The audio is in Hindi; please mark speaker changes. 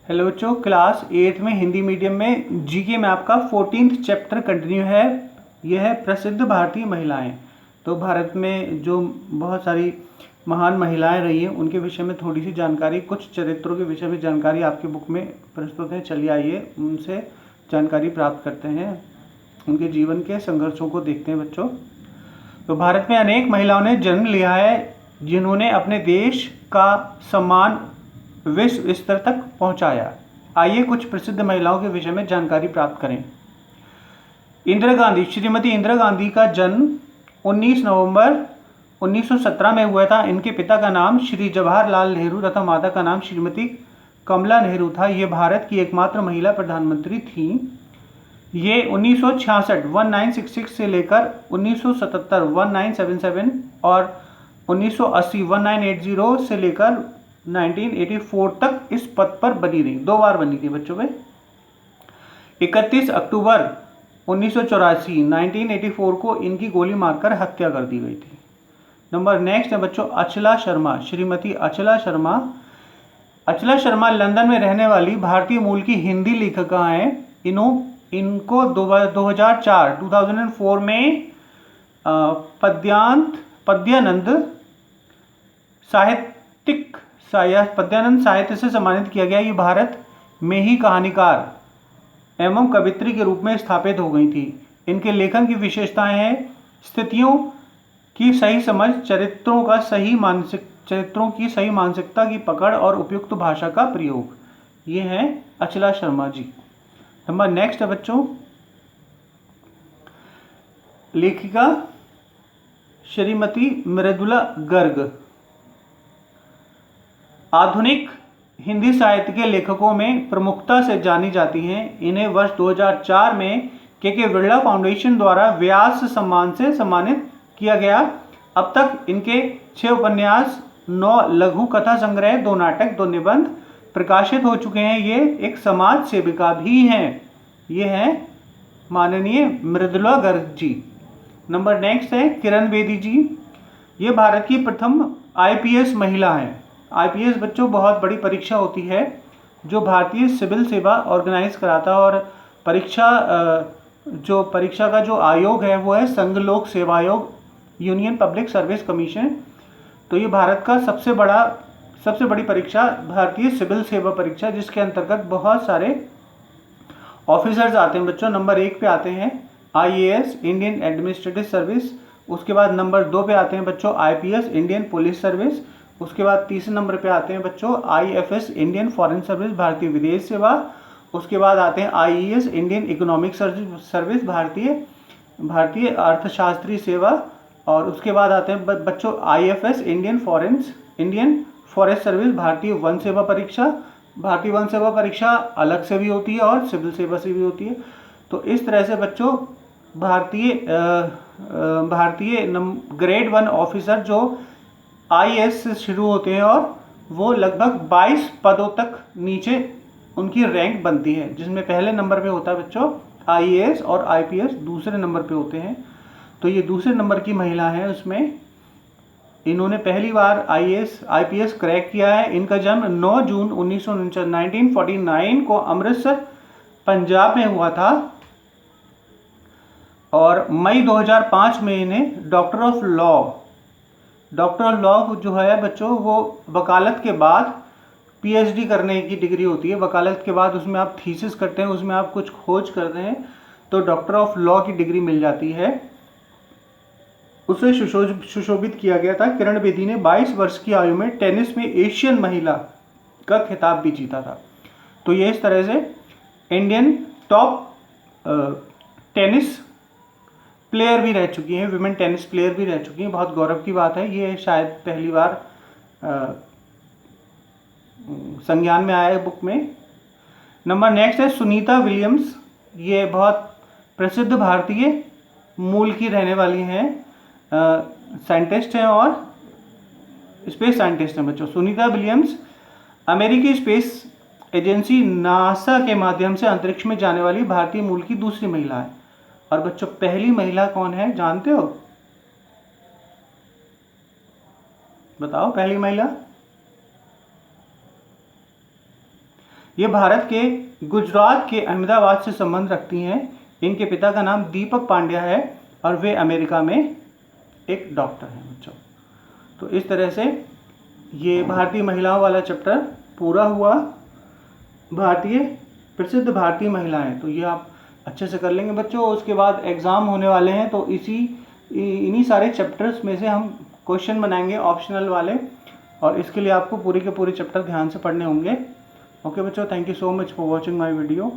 Speaker 1: हेलो बच्चों, क्लास 8 में हिंदी मीडियम में जीके में आपका 14th चैप्टर कंटिन्यू है। यह है प्रसिद्ध भारतीय महिलाएं। तो भारत में जो बहुत सारी महान महिलाएं रही हैं उनके विषय में थोड़ी सी जानकारी, कुछ चरित्रों के विषय में जानकारी आपकी बुक में प्रस्तुत है। चलिए आइए उनसे जानकारी प्राप्त करते हैं, उनके जीवन के संघर्षों को देखते हैं बच्चों। तो भारत में अनेक महिलाओं ने जन्म लिया है जिन्होंने अपने देश का सम्मान विश्व स्तर तक पहुंचाया। आइए कुछ प्रसिद्ध महिलाओं के विषय में जानकारी प्राप्त करें। इंदिरा गांधी, श्रीमती इंदिरा गांधी का जन्म 19 नवंबर 1917 में हुआ था। इनके पिता का नाम श्री जवाहरलाल नेहरू तथा माता का नाम श्रीमती कमला नेहरू था। ये भारत की एकमात्र महिला प्रधानमंत्री थी। ये 1966 1966 से लेकर 1977 1977 और 1980 1980 से लेकर 1984 तक इस पद पर बनी रही, 2 बार बनी थी बच्चों में। 31 अक्टूबर 1984 1984 को इनकी गोली मारकर हत्या कर दी गई थी। नंबर नेक्स्ट है बच्चों अचला शर्मा, श्रीमती अचला शर्मा। अचला शर्मा लंदन में रहने वाली भारतीय मूल की हिंदी लेखिका हैं। इनको 2004 में पद्यानंद साहित्य से सम्मानित किया गया। ये भारत में ही कहानीकार एवं कवित्री के रूप में स्थापित हो गई थी। इनके लेखन की विशेषताएं हैं स्थितियों की सही समझ, चरित्रों की सही मानसिकता की पकड़ और उपयुक्त भाषा का प्रयोग। ये हैं अचला शर्मा जी। नंबर नेक्स्ट है बच्चों लेखिका श्रीमती मृदुला गर्ग। आधुनिक हिंदी साहित्य के लेखकों में प्रमुखता से जानी जाती हैं। इन्हें वर्ष 2004 में के बिरला फाउंडेशन द्वारा व्यास सम्मान से सम्मानित किया गया। अब तक इनके 6 उपन्यास, 9 लघु कथा संग्रह, 2 नाटक, 2 निबंध प्रकाशित हो चुके हैं। ये एक समाज सेविका भी हैं। ये हैं माननीय मृदुला गर्ग जी। नंबर नेक्स्ट है किरण बेदी जी। ये भारत की प्रथम IPS महिला हैं। IPS बच्चों बहुत बड़ी परीक्षा होती है जो भारतीय सिविल सेवा ऑर्गेनाइज कराता है, और परीक्षा का जो आयोग है वो है संघ लोक सेवा आयोग, यूनियन पब्लिक सर्विस कमीशन। तो ये भारत का सबसे बड़ी परीक्षा भारतीय सिविल सेवा परीक्षा, जिसके अंतर्गत बहुत सारे ऑफिसर्स आते हैं बच्चों। नंबर 1 पे आते हैं IAS इंडियन एडमिनिस्ट्रेटिव सर्विस। उसके बाद नंबर 2 पे आते हैं बच्चों IPS इंडियन पुलिस सर्विस। उसके बाद तीसरे नंबर पे आते हैं बच्चों IFS इंडियन फॉरेन सर्विस, भारतीय विदेश सेवा। उसके बाद आते हैं IES इंडियन इकोनॉमिक सर्विस, भारतीय अर्थशास्त्रीय सेवा। और उसके बाद आते हैं बच्चों IFS इंडियन फॉरेस्ट सर्विस, भारतीय वन सेवा परीक्षा। भारतीय वन सेवा परीक्षा अलग से भी होती है और सिविल सेवा से भी होती है। तो इस तरह से बच्चों भारतीय ग्रेड 1 ऑफिसर जो IAS से शुरू होते हैं और वो लगभग 22 पदों तक नीचे उनकी रैंक बनती है, जिसमें पहले नंबर पे होता है बच्चों IAS और IPS दूसरे नंबर पे होते हैं। तो ये दूसरे नंबर की महिला है, उसमें इन्होंने पहली बार IPS क्रैक किया है। इनका जन्म 9 जून 1949 को अमृतसर पंजाब में हुआ था, और मई 2005 में इन्हें डॉक्टर ऑफ लॉ जो है बच्चों वो वकालत के बाद PhD करने की डिग्री होती है। वकालत के बाद उसमें आप थीसिस करते हैं, उसमें आप कुछ खोज करते हैं, तो डॉक्टर ऑफ लॉ की डिग्री मिल जाती है। उसे सुशोभित किया गया था। किरण बेदी ने 22 वर्ष की आयु में टेनिस में एशियन महिला का खिताब भी जीता था। तो ये इस तरह से इंडियन टॉप टेनिस प्लेयर भी रह चुकी हैं, विमेन टेनिस प्लेयर भी रह चुकी हैं। बहुत गौरव की बात है। ये शायद पहली बार संज्ञान में आया है बुक में। नंबर नेक्स्ट है सुनीता विलियम्स। ये बहुत प्रसिद्ध भारतीय मूल की रहने वाली हैं, साइंटिस्ट हैं और स्पेस साइंटिस्ट हैं बच्चों। सुनीता विलियम्स अमेरिकी स्पेस एजेंसी NASA के माध्यम से अंतरिक्ष में जाने वाली भारतीय मूल की दूसरी महिला है। और बच्चों पहली महिला कौन है जानते हो? बताओ पहली महिला। ये भारत के गुजरात के अहमदाबाद से संबंध रखती हैं। इनके पिता का नाम दीपक पांड्या है और वे अमेरिका में एक डॉक्टर हैं बच्चों। तो इस तरह से ये भारतीय महिलाओं वाला चैप्टर पूरा हुआ। प्रसिद्ध भारतीय महिलाएं, तो ये आप अच्छे से कर लेंगे बच्चों। उसके बाद एग्ज़ाम होने वाले हैं, तो इन्हीं सारे चैप्टर्स में से हम क्वेश्चन बनाएंगे ऑप्शनल वाले, और इसके लिए आपको पूरे के पूरे चैप्टर ध्यान से पढ़ने होंगे। ओके बच्चों, thank you so much for watching my video.